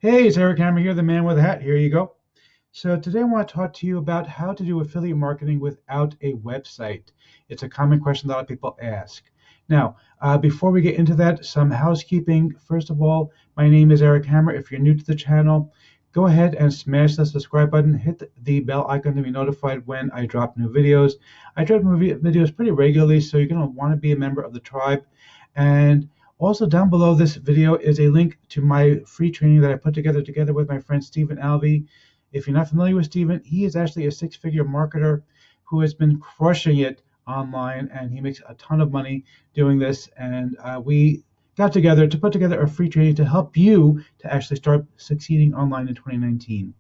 Hey, it's Eric Hammer here, the man with a hat. Here you go. So today I want to talk to you about how to do affiliate marketing without a website. It's a common question that a lot of people ask. Now, before we get into that, some housekeeping. First of all, my name is Eric Hammer. If you're new to the channel, go ahead and smash the subscribe button. Hit the bell icon to be notified when I drop new videos. I drop new videos pretty regularly, so you're going to want to be a member of the tribe. And also down below this video is a link to my free training that I put together with my friend Stephen Alvey. If you're not familiar with Stephen, he is actually a six-figure marketer who has been crushing it online, and he makes a ton of money doing this. And we got together to put together a free training to help you to actually start succeeding online in 2019.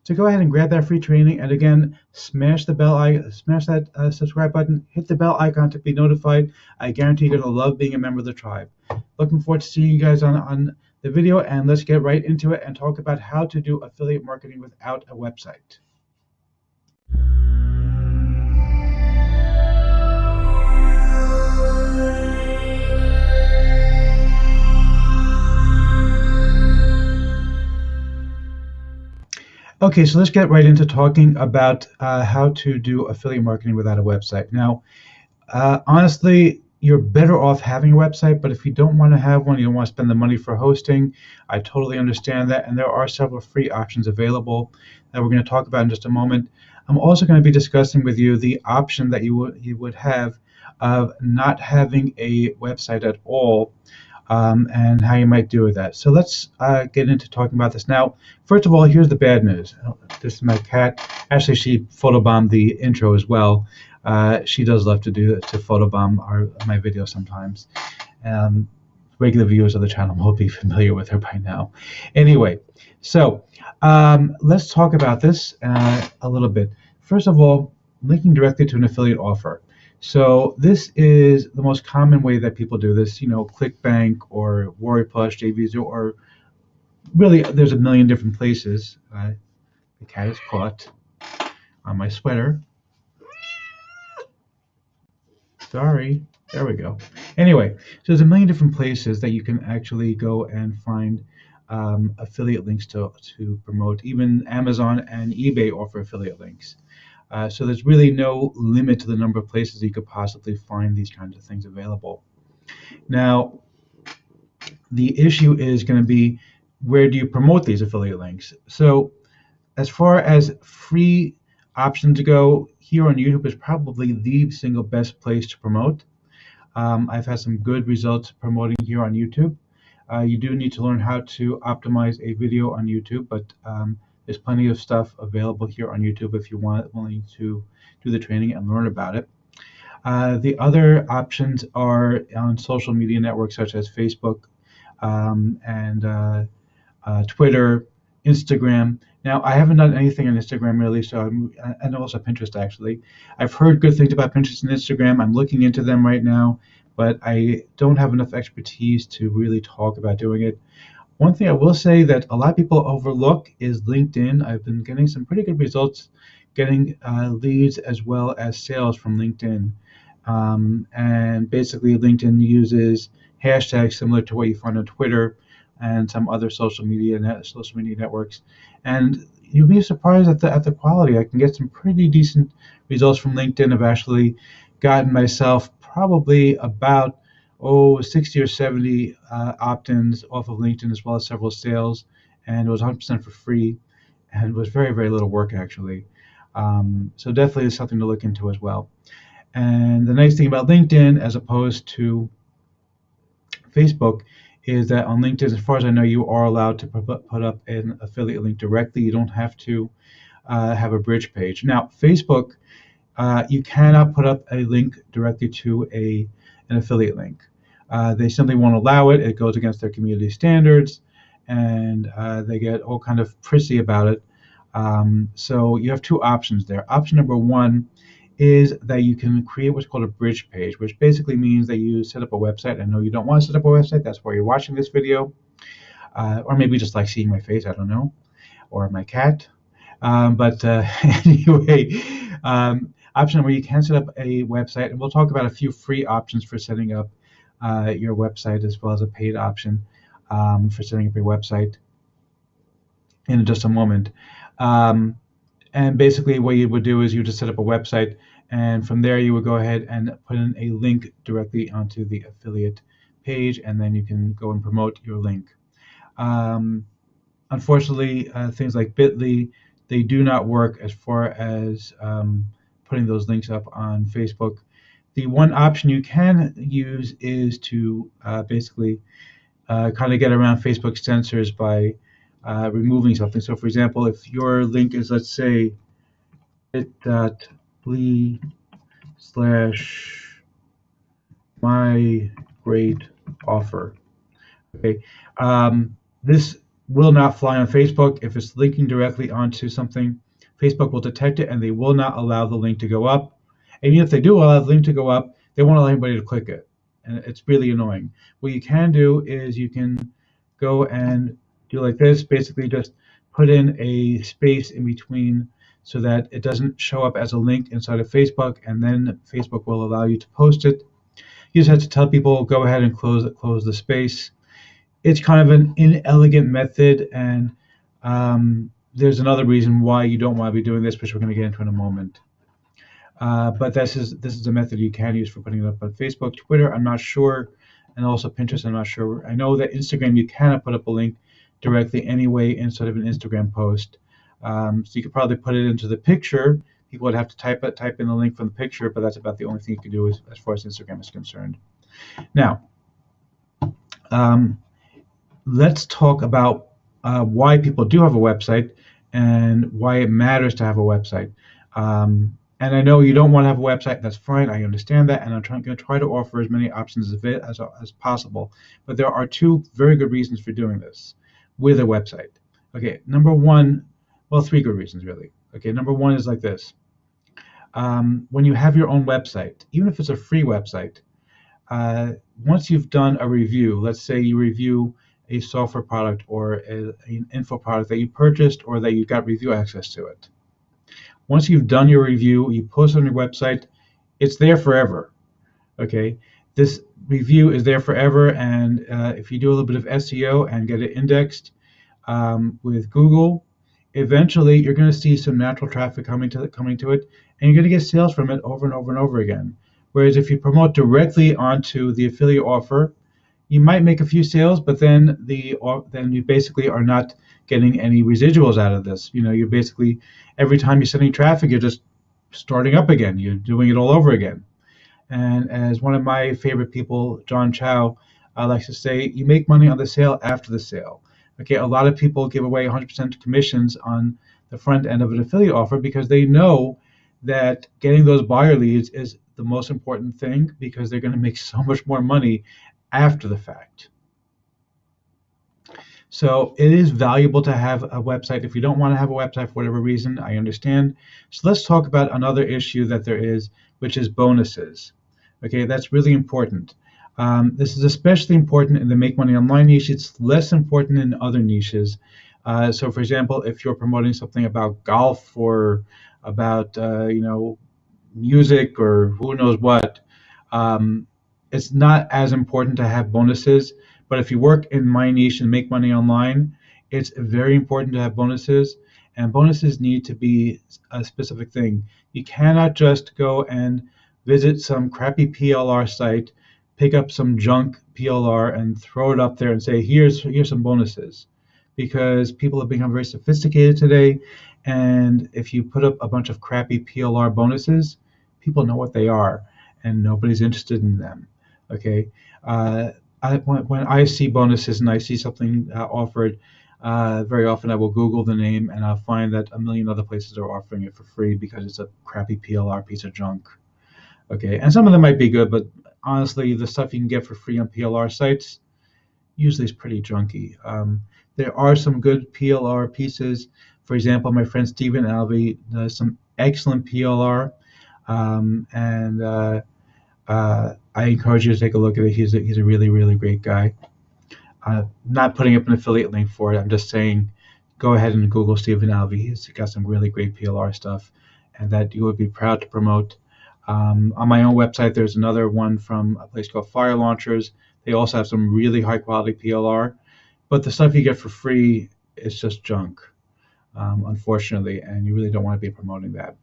So go ahead and grab that free training, and again, smash that subscribe button, hit the bell icon to be notified. I guarantee you're gonna love being a member of the tribe. Looking forward to seeing you guys on the video, and let's get right into it and talk about how to do affiliate marketing without a website. Okay, so let's get right into talking about how to do affiliate marketing without a website. Now, honestly, you're better off having a website, but if you don't want to have one, you don't want to spend the money for hosting, I totally understand that, and there are several free options available that we're going to talk about in just a moment. I'm also going to be discussing with you the option that you would have of not having a website at all, and how you might do with that. So let's get into talking about this. Now, first of all, here's the bad news. This is my cat. Actually, she photobombed the intro as well. She does love to photobomb my videos sometimes. Regular viewers of the channel will be familiar with her by now. Anyway, so let's talk about this a little bit. First of all, linking directly to an affiliate offer. So this is the most common way that people do this, ClickBank or WarriorPlus, JVZoo, or really there's a million different places. The cat is caught on my sweater. Sorry. There we go. Anyway, so there's a million different places that you can actually go and find affiliate links to promote. Even Amazon and eBay offer affiliate links. So there's really no limit to the number of places you could possibly find these kinds of things available. Now, the issue is going to be, where do you promote these affiliate links? So as far as free options go, here on YouTube is probably the single best place to promote. I've had some good results promoting here on YouTube. You do need to learn how to optimize a video on YouTube, but there's plenty of stuff available here on YouTube if you willing to do the training and learn about it. The other options are on social media networks such as Facebook and Twitter, Instagram. Now, I haven't done anything on Instagram really, and also Pinterest actually. I've heard good things about Pinterest and Instagram. I'm looking into them right now, but I don't have enough expertise to really talk about doing it. One thing I will say that a lot of people overlook is LinkedIn. I've been getting some pretty good results getting leads as well as sales from LinkedIn. And basically, LinkedIn uses hashtags similar to what you find on Twitter and some other social media networks. And you'll be surprised at the quality. I can get some pretty decent results from LinkedIn. I've actually gotten myself probably about 60 or 70 opt-ins off of LinkedIn, as well as several sales, and it was 100% for free, and it was very, very little work actually. So definitely is something to look into as well. And the nice thing about LinkedIn, as opposed to Facebook, is that on LinkedIn, as far as I know, you are allowed to put up an affiliate link directly. You don't have to have a bridge page. Now, Facebook, you cannot put up a link directly to an affiliate link. They simply won't allow it. It goes against their community standards, and they get all kind of prissy about it. So you have two options there. Option number one is that you can create what's called a bridge page, which basically means that you set up a website. I know you don't want to set up a website. That's why you're watching this video. Or maybe just like seeing my face, I don't know, or my cat. Anyway, option where you can set up a website, and we'll talk about a few free options for setting up your website, as well as a paid option for setting up your website. in just a moment. Um, and basically, what you would do is you just set up a website, and from there you would go ahead and put in a link directly onto the affiliate page, and then you can go and promote your link. Um, Unfortunately, things like Bitly, they do not work as far as putting those links up on Facebook. The one option you can use is to basically kind of get around Facebook censors by removing something. So, for example, if your link is, let's say, bit.ly slash my great offer. Okay, this will not fly on Facebook if it's linking directly onto something. Facebook will detect it and they will not allow the link to go up. And even if they do allow the link to go up, they won't allow anybody to click it. And it's really annoying. What you can do is you can go and do like this, basically just put in a space in between so that it doesn't show up as a link inside of Facebook, and then Facebook will allow you to post it. You just have to tell people, go ahead and close the space. It's kind of an inelegant method, and there's another reason why you don't want to be doing this, which we're going to get into in a moment. But this is a method you can use for putting it up on Facebook. Twitter, I'm not sure, and also Pinterest, I'm not sure. I know that Instagram, you cannot put up a link directly anyway instead of an Instagram post. So you could probably put it into the picture. People would have to type in the link from the picture, but that's about the only thing you can do as far as Instagram is concerned. Now, let's talk about why people do have a website and why it matters to have a website. And I know you don't want to have a website. That's fine. I understand that, and I'm going to try to offer as many options as possible. But there are two very good reasons for doing this with a website. Okay, number one, well, three good reasons really. Okay, number one is like this. When you have your own website, even if it's a free website, once you've done a review, let's say you review a software product or an info product that you purchased or that you got review access to it. Once you've done your review, you post it on your website, it's there forever. Okay, this review is there forever, and if you do a little bit of SEO and get it indexed with Google, eventually you're going to see some natural traffic coming to it, and you're going to get sales from it over and over and over again. Whereas if you promote directly onto the affiliate offer, you might make a few sales, but then you basically are not getting any residuals out of this. You know, you're basically, every time you're sending traffic, you're just starting up again. You're doing it all over again. And as one of my favorite people, John Chow, likes to say, you make money on the sale after the sale. Okay, a lot of people give away 100% commissions on the front end of an affiliate offer because they know that getting those buyer leads is the most important thing, because they're going to make so much more money after the fact. So it is valuable to have a website. If you don't want to have a website for whatever reason, I understand. So let's talk about another issue that there is, which is bonuses. Okay, that's really important. This is especially important in the make money online niche. It's less important in other niches. So for example, if you're promoting something about golf or about music or who knows what, it's not as important to have bonuses. But if you work in my niche and make money online, it's very important to have bonuses. And bonuses need to be a specific thing. You cannot just go and visit some crappy PLR site, pick up some junk PLR and throw it up there and say, here's some bonuses. Because people have become very sophisticated today, and if you put up a bunch of crappy PLR bonuses, people know what they are, and nobody's interested in them. Okay, when I see bonuses and I see something offered, very often I will Google the name and I'll find that a million other places are offering it for free because it's a crappy PLR piece of junk. Okay, and some of them might be good, but honestly, the stuff you can get for free on PLR sites usually is pretty junky. There are some good PLR pieces. For example, my friend Stephen Alvey does some excellent PLR, and I encourage you to take a look at it. He's a really, really great guy. Not putting up an affiliate link for it. I'm just saying, go ahead and Google Stephen Alvey. He's got some really great PLR stuff, and that you would be proud to promote. On my own website, there's another one from a place called Fire Launchers. They also have some really high quality PLR, but the stuff you get for free is just junk. unfortunately, and you really don't want to be promoting that.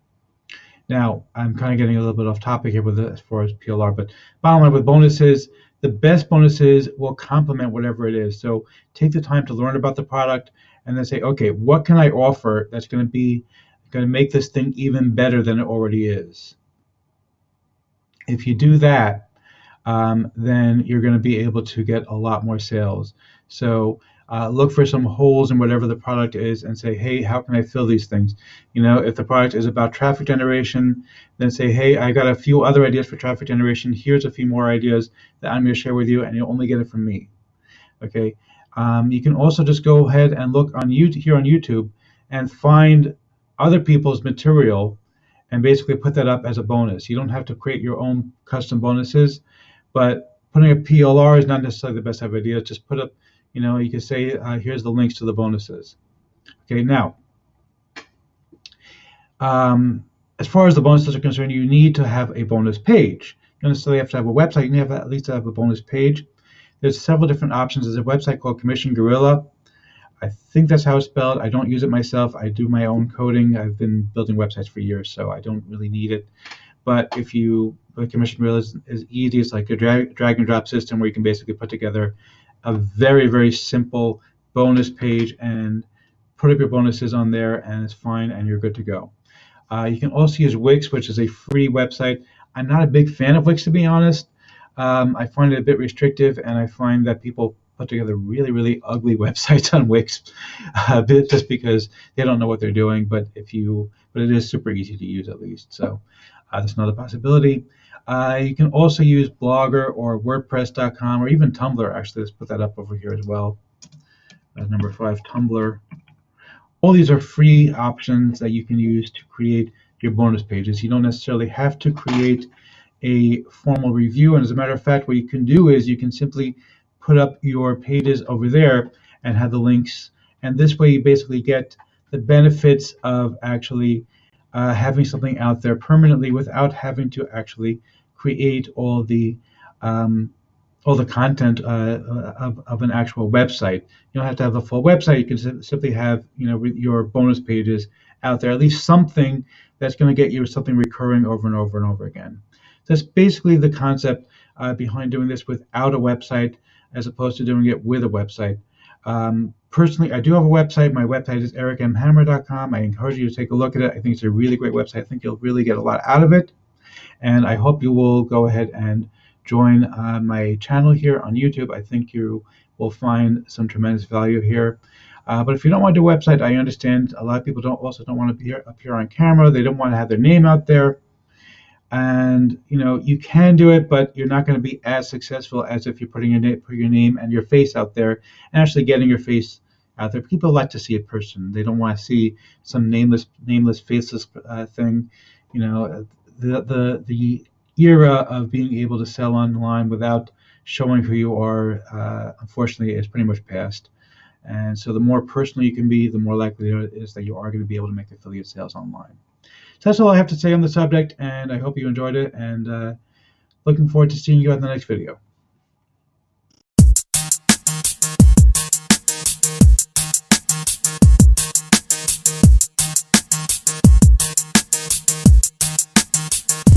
Now, I'm kind of getting a little bit off topic here with as far as PLR, but bottom line with bonuses, the best bonuses will complement whatever it is. So take the time to learn about the product and then say, okay, what can I offer that's going to make this thing even better than it already is? If you do that, then you're going to be able to get a lot more sales. So look for some holes in whatever the product is and say, hey, how can I fill these things? If the product is about traffic generation, then say, hey, I got a few other ideas for traffic generation. Here's a few more ideas that I'm going to share with you, and you'll only get it from me. Okay. You can also just go ahead and look on here on YouTube and find other people's material and basically put that up as a bonus. You don't have to create your own custom bonuses, but putting a PLR is not necessarily the best type of idea. Just put up, you can say, here's the links to the bonuses. Okay, now, as far as the bonuses are concerned, you need to have a bonus page. You don't necessarily have to have a website. You need to at least have a bonus page. There's several different options. There's a website called Commission Gorilla. I think that's how it's spelled. I don't use it myself. I do my own coding. I've been building websites for years, so I don't really need it. But Commission Gorilla is easy. It's like a drag and drop system where you can basically put together a very, very simple bonus page and put up your bonuses on there, and it's fine, and you're good to go. You can also use Wix, which is a free website. I'm not a big fan of Wix, to be honest. I find it a bit restrictive, and I find that people put together really, really ugly websites on Wix, just because they don't know what they're doing. But it is super easy to use at least. So that's another possibility. You can also use Blogger or WordPress.com or even Tumblr. Actually, let's put that up over here as well. Number 5, Tumblr. All these are free options that you can use to create your bonus pages. You don't necessarily have to create a formal review. And as a matter of fact, what you can do is you can simply put up your pages over there and have the links. And this way you basically get the benefits of actually having something out there permanently without having to actually create all the content of an actual website. You don't have to have a full website. You can simply have your bonus pages out there, at least something that's going to get you something recurring over and over and over again. That's basically the concept behind doing this without a website as opposed to doing it with a website. Personally, I do have a website. My website is ericmhammer.com. I encourage you to take a look at it. I think it's a really great website. I think you'll really get a lot out of it. And I hope you will go ahead and join my channel here on YouTube. I think you will find some tremendous value here. But if you don't want to do a website, I understand a lot of people don't want to appear on camera. They don't want to have their name out there. And you can do it, but you're not going to be as successful as if you're putting your name and your face out there and actually getting your face out there. People like to see a person. They don't want to see some nameless, faceless thing. The era of being able to sell online without showing who you are, unfortunately, is pretty much past. And so the more personal you can be, the more likely it is that you are going to be able to make affiliate sales online. So that's all I have to say on the subject, and I hope you enjoyed it, and looking forward to seeing you in the next video.